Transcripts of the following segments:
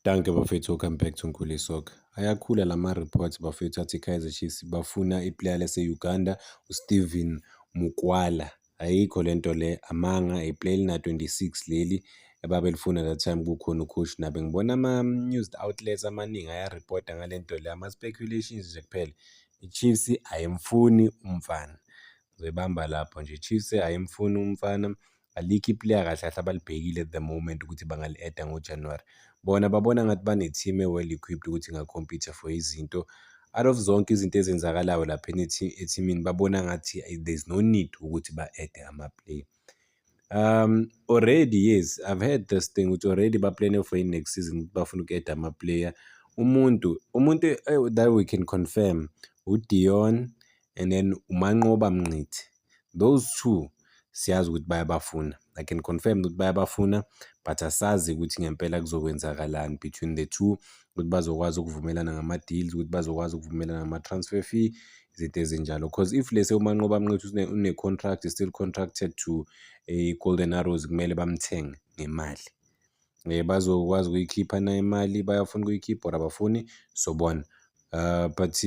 Danke bafethu, welcome back to Nkuli Soccer. Ayakhula lama-reports bafethu athi i-Kaizer Chiefs bafuna iplayer lase-Uganda uSteven Mukwala. Ayikho lento le, amanga iplayer elina-26 leli ababelifuna that time kukhona ucoach nabe ngibona ama-news outlets amaningi ayaripota ngalento le, ama-speculations nje kuphela. I-Chiefs ayimfuni umfana. Zoyibamba lapho nje, i-Chiefs ayimfuni umfana. Alikho iplayer kahle kahle abalibhekile at the moment ukuthi bangali-add-a ngoJanuwari. Bona babona ngathi bane-team e-well equipped ukuthi inga-compete for izinto. Out of zonke izinto ezenzakalayo lapha ethimini babona ngathi there's no need ukuthi ba-add-e ama-player. Already, yes, I've heard this thing ukuthi already ba-plan for i-next season bafuna uku-add-a ama-player. Umuntu that we can confirm uDion and then uManqoba Mnqithi. Those two siyazi ukuthi bayabafuna. I can confirm ukuthi bayabafuna, but asazi ukuthi ngempela kuzokwenzakalani between the two, ukuthi bazokwazi ukuvumelana ngama-deals, ukuthi bazokwazi ukuvumelana ngama-transfer fee, izinto ezinjalo. Because if let's say uManqoba Mnqithi une-contract, is still contracted to Golden Arrows, kumele bamthenge ngemali. Bazokwazi ukuyikhipha na imali bayafuna ukuyikhipha or abafuni, sobona. But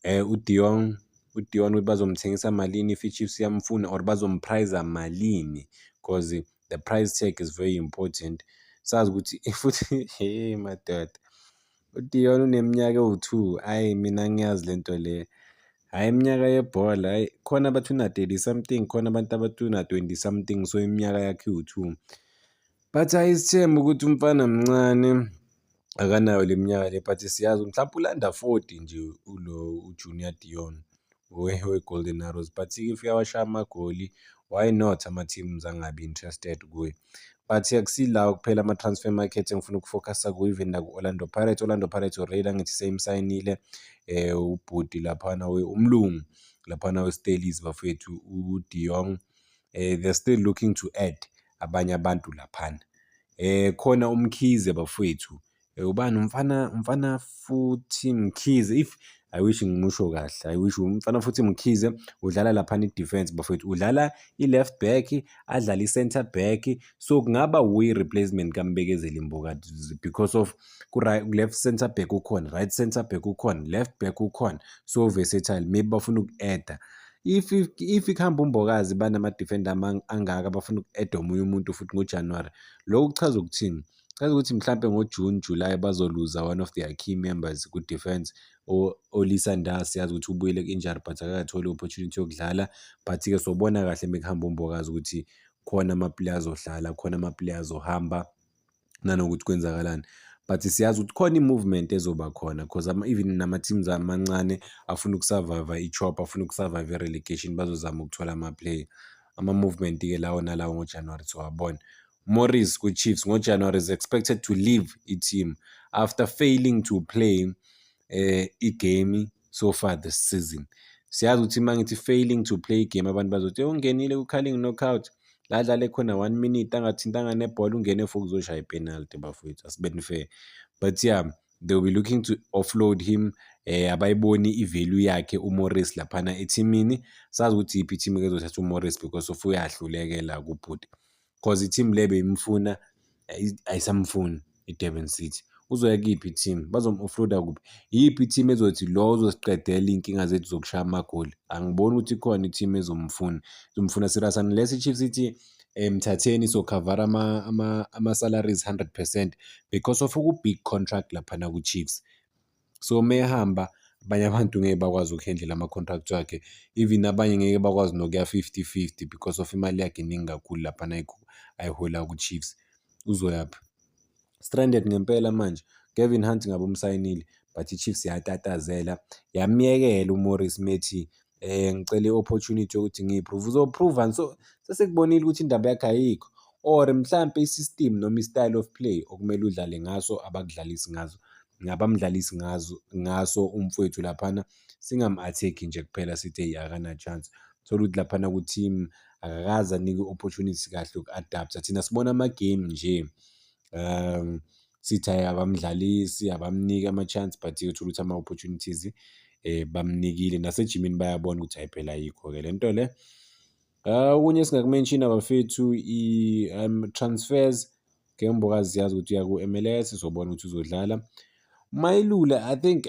uDion ukuthi bazomthengisa malini if i-Chiefs iyamfuna or bazompriza malini, because the price tag is very important. Sazi ukuthi futhi hey madoda, uDion uneminyaka ewu-2. Hayi mina ngiyazi lento le, hhayi iminyaka yebhola, hhayi khona abathi una-30 something, khona abantu abathi una-20 something, so iminyaka yakhe iwu-2. But ayisithembe ukuthi umfana mncane akanayo le minyaka le, but siyazi mhlawumbe ulanda 40 nje uJunior Dion we-Golden Arrows. But if uyawashaya amagoli, why not ama-teams angabi interested kuye? But akusila kuphela ama-transfer market engifuna ukufocus-a kuwo, even naku-Orlando Pirates. Orlando Pirates already angithi seyimsayinile ubhuti laphana umlungu laphana we-Steelers bafethu uDion. They're still looking to add abanye abantu laphana. Khona uMkhize bafowethu, ubani umfana futhi Mkhize, if I wish ngimusho kahle, I wish umfana futhi Mkhize udlala laphana i-defense bafowethu, udlala i-left back, adlala i-center back, so kungaba replacement kaMbekezeli Mbokazi because of ku-left center back ukhona, right center back ukhona, left back ukhona, so versatile. Maybe bafuna uku-add-a if ikuhamba uMbokazi banama-defender angaka bafuna uku-add-a omunye umuntu futhi ngoJanuwari, lokho kuchaza ukuthini? Kuchaza ukuthi mhlampe ngoJune, July bazoluza one of their key members ku-defense. Olisa Ndah siyazi ukuthi ubuyele ku-injury but akakatholi i-opportunity yokudlala, but-ke sobona kahle mekuhamba uMbokazi ukuthi khona ama-player azohlala, khona ama-player azohamba, nanokuthi kwenzakalani. But siyazi ukuthi khona i-movement ezoba khona because even nama-teams amancane afuna ukusurvive i-chop, afuna ukusurvive i-relegation, bazozama ukuthola ama-player. Ama-movement-ke lawo nalawo ngoJanuwari siwabona. Morris ku-Chiefs ngoJanuwari is expected to leave i-team after failing to play i-game so far this season. Siyazi ukuthi uma ngithi failing to play igame, abantu bazothi ungenile ku-calling knockout, la dlale khona 1 minute angathintanga nebhola, ungene for ukuzoshaya i-penalty bafowethu, asibeni fair. But yeah, they'll be looking to offload him. Abayiboni i-value yakhe uMorris laphana ethimini. Sazi ukuthi iphi i-team ezothatha uMorris because of uyahlulekela kubhuti, because i-team le beyimfuna ayisamfuni i-Durban City. Uzoya kuyiphi i-team? Bazom-offloada kuphi? Yiphi i-team ezothi lo uzosiqedela iy'nkinga zethu zokushaya amagoli? Angiboni ukuthi ikhona i-team izomfuna serious, unless i-Chiefs ithi mthatheni sokhavara ama-salaries 100% because of uku-big contract laphana ku-Chiefs. So mehamba abanye abantu ngeke bakwazi ukuhandle ama-contract wakhe, even abanye ngeke bakwazi nokuya 50-50 because of imali yakhe iningi kakhulu laphana ayihola ku-Chiefs. Uzoyaphi? Stranded ngempela manje. Kevin Hunt ngabe umsayinile, but i-Chiefs yatatazela, yamyekela uMorris methi ngicela i-opportunity yokuthi ngiyiprove. Uzoprove so sesekubonile ukuthi indaba yakhe ayikho, or mhlampe i-system noma i-style of play okumele udlale ngaso abamdlalisi ngaso umfowethu laphana, singam-attack-i nje kuphela sithi hey akana chance. Thola ukuthi laphana ku-team akakaze anike i-opportunity kahle yoku-adapt-a. Thina sibona ama-game nje, sithi hhayi abamdlalisi, abamniki ama-chance, but-ke uthola ukuthi ama-opportunities bamnikile. Nasejimini bayabona ukuthi hhayi phela ayikho-ke le nto le. Okunye esingaku-mention-a bafethu transfers. ke Mbokazi siyazi ukuthi uya ku-MLS, uzobona ukuthi uzodlala. Mayelula I think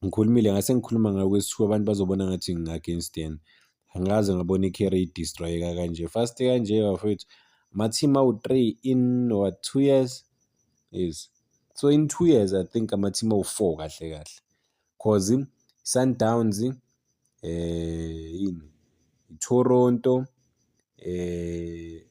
ngikhulumile ngase ngikhuluma ngayo kwesithiwa abantu bazobona ngathi nginga-against yena. Angikaze ngabona i-career i-destroy-eka kanje. Fast kanje bafowethu, ama-team awu-3 in what 2 years? Yes. So in 2 years I think ama-team awu-4 kahle kahle. Cause Sundowns, yini? I-Toronto,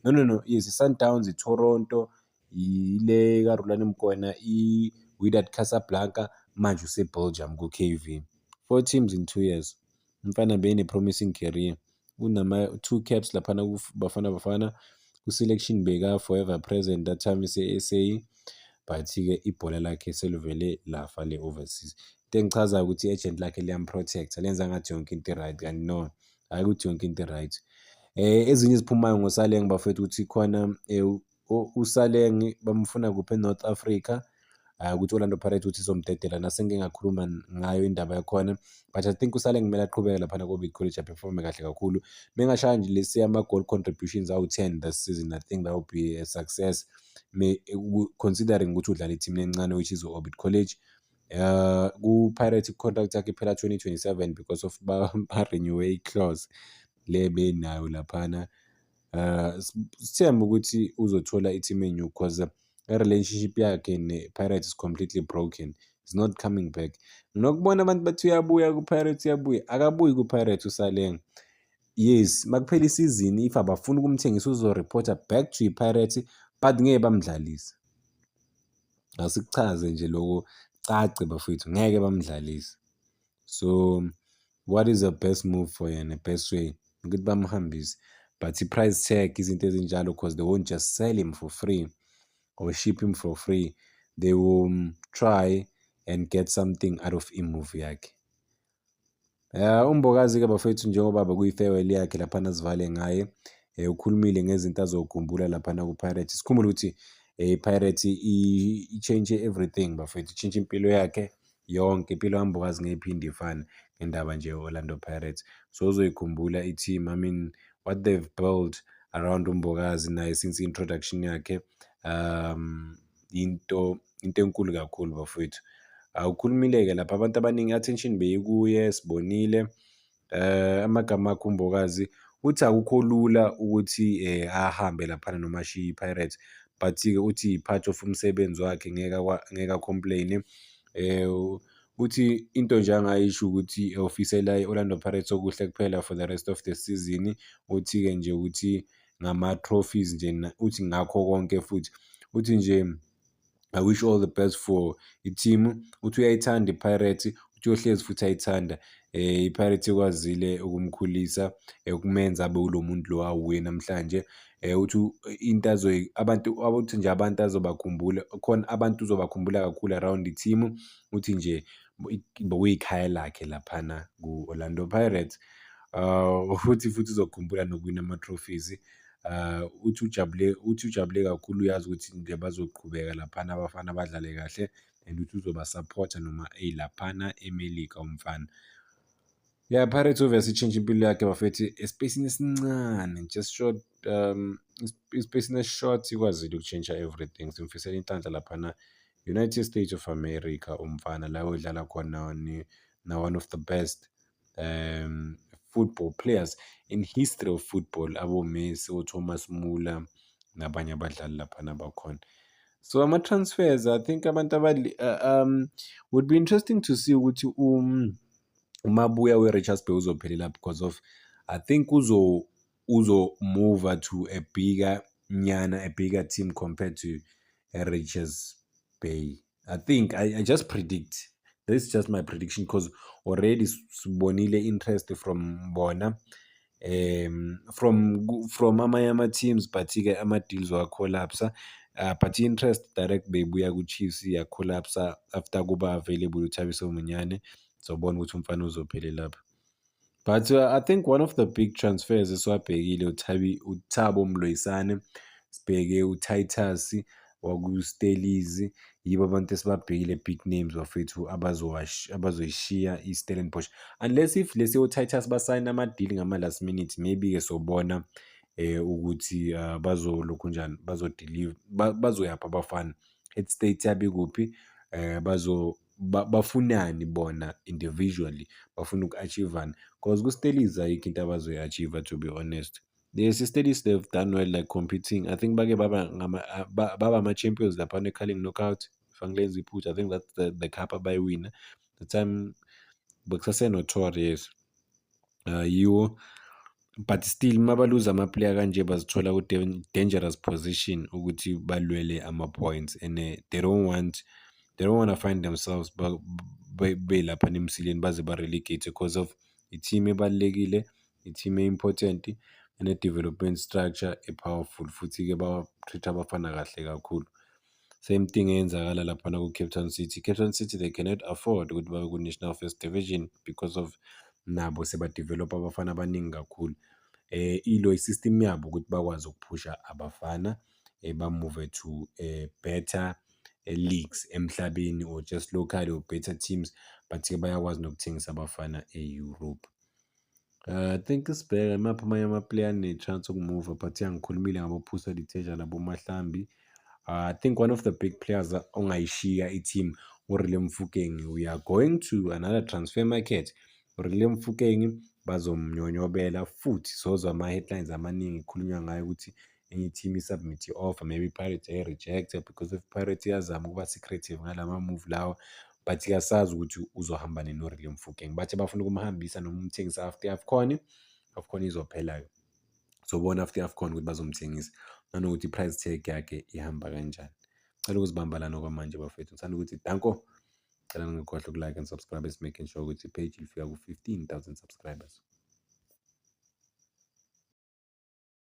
no, yes, i-Sundowns, i-Toronto, ile kaRhulani Mkona, i-Wydad Casablanca, manje use-Belgium ku-KV. 4 teams in 2 years. Umfana bene-promising career. Unama-2 caps laphana Bafana. Ku-selection beka-forever present that time ise-SA, but-ke ibhola lakhe selivele lafa le-overseas. Into engichazayo ukuthi i-agent lakhe liyamprotect-a, lenza ngathi yonke into i-right, kanti no, hhayi ukuthi yonke into i-right. Ezinye eziphumayo ngoSaleng bafethu ukuthi khona uSaleng bamfuna kuphi eNorth Africa, ukuthi Orlando Pirates ukuthi izomdedela, nasengike ngakhuluma ngayo indaba yakhona, but I think uSaleng kumele aqhubeke laphana ko-Big College aperforme kahle kakhulu. Mengashaya nje lesi ama-goal contributions awu-10 this season, I think that would be a success, considering ukuthi udlala ithimini encane which is u-Orbit College. Ku-Pirates i-contract yakhe iphela 2027 because of ba-renew i-clause le benayo laphana. Sithembe ukuthi uzothola i-team enye because i-relationship yakhe ne-Pirates is completely broken. It's not coming back. Nokubona abantu bathi uyabuya ku-Pirates, akabuyi ku-Pirates uSaleng. Yes, makuphela isizini if abafuna ukumthengisa uzo-reporta back to i-Pirates, but ngeke bamdlalise. Asikuchaze nje lokho, cace bafethu, ngeke bamdlalise. So what is the best move for yena, best way? Ukuthi bamhambise, but i-price tag, izinto ezinjalo, because they won't just sell him for free or ship him for free. They will try and get something out of i-move yakhe. uMbokazi-ke bafethu, njengoba bekuyi-farewell yakhe laphana sivale ngaye, ukhulumile ngezinto azokhumbula laphana ku-Pirates. Sikhumbule ukuthi i-Pirates i-change everything bafethu, i-change impilo yakhe yonke, impilo kaMbokazi ngeke iphinde ifane ngendaba nje ye-Orlando Pirates. So uzoyikhumbula i-team, I mean what they've built around uMbokazi naye since i-introduction yakhe, into enkulu kakhulu bafethu. Ukhulumile-ke lapha, abantu abaningi attention beyikuye, sibonile amagama akhe uMbokazi uthi akukho lula ukuthi ahambe laphana noma ashiye i-Pirates, but-ke uthi part of umsebenzi wakhe, ngeke acomplain. Uthi into nje angayisho ukuthi ofisela i-Orlando Pirates okuhle kuphela for the rest of the season. Uthi-ke nje uthi ngama-trophies nje, uthi ngakho konke futhi, uthi nje I wish all the best for i-team. Uthi uyayithanda i-Pirates, uthi uyohlezi futhi ayithanda i-Pirates, ekwazile ukumkhulisa, ukumenza abe ulo muntu lo awuye namhlanje. Uthi into uthi nje abantu azobakhumbula, khona abantu uzobakhumbula kakhulu around i-team. Uthi nje bekuyikhaya lakhe laphana ku-Orlando Pirates. Futhi uzokhumbula nokuwina ama-trophies. Uthi ujabule kakhulu, uyazi ukuthi nje bazoqhubeka laphana abafana badlale kahle, and uthi uzobasapota noma laphana eMelika umfana. Yeah, Pirates obviously change impilo yakhe bafethu espacini esincane, just short, espacini eshort ikwazile ukutshintsha everything. Simfisela inhlanhla laphana United States of America umfana, la odlala khona na one of the best football players in history of football, abo-Messi, o-Thomas Muller nabanye abadlali laphana bakhona. So ama-transfers, I think abantu would be interesting to see ukuthi umabuya we-Richards Bay uzophelela, because of I think uzo move to a bigger team compared to Richards Bay. I think I just predict. This is just my prediction, because already sibonile interest from bona, from amanye teams, but-ke ama-deals wa-collapse. But interest direct beyibuya ku-Chiefs ya-collapse after kuba available uThabiso Munyane. So bona ukuthi umfana uzophelela lapha. But I think one of the big transfers esiwabhekile uThabo Mloisane, sibheke uTitus waku-Stelis, yibo abantu esibabhekile big names bafethu abazoyishiya i-Stellenbosch, unless if lesi uTitus basayina ama-deal ngama-last minute, maybe-ke sobona ukuthi bazolokhu njani bazodeliver bazoyapha abafana head state yabo ikuphi, bafunani bona individually, bafuna uku-achieve-ani cause ku-studies ayikho into abazoyi-achieve-a to be honest. Yes, i-studies they've done well like competing. I think bake baba ama-champions laphana e-curling knockout, if angilenzi iphutha. I think that's the cup abayiwina the time bekusasenotorious yiwo, but still mabaluza ama-player kanje bazithola ku-dangerous position ukuthi balwele ama-points and they don't wanna find themselves belaphana emsileni baze ba-relegate because of i-team ebalulekile, i-team e-important, ene-development structure e-powerful, futhi-ke ba-treat-a abafana kahle kakhulu. Same thing eyenzakala laphana ku-Cape Town City. Cape Town City, they cannot afford ukuthi babe ku-National First Division because of nabo sebadevelopha abafana abaningi kakhulu. Ilo i-system yabo ukuthi bakwazi ukuphusha abafana bamuve to better leagues emhlabeni or just locally or better teams, but-ke bayakwazi nokuthengisa abafana e-Europe. I think isibheke maphi amanye ama-player ane-chance ukumuva, but ngikhulumile ngabo-Phuswa Liteja nabo-Mahlambi. I think one of the big players ongayishiya i-team uRelé Mofokeng. We are going to another transfer market. uRelé Mofokeng bazomnyonyobela futhi sozwa ama-headlines amaningi kukhulunywa ngayo ukuthi enye i-team i-submit i-offer, maybe Pirates rejected because of Pirates iyazama ukuba secretive ngalama-move lawa, but siyasazi ukuthi uzohamba noRelé Mofokeng. Bathi bafuna ukumhambisa noma umthengisa after i-AFCON izophela-ke. So bona after i-AFCON ukuthi bazomthengisa nanokuthi i-price tag yakhe ihamba kanjani. Cela ukuzibamba lana okwamanje bafethu. Ngithanda ukuthi danko, cela ngikhohle uku-like and subscribe, making sure ukuthi i-page ifika ku-15,000 subscribers.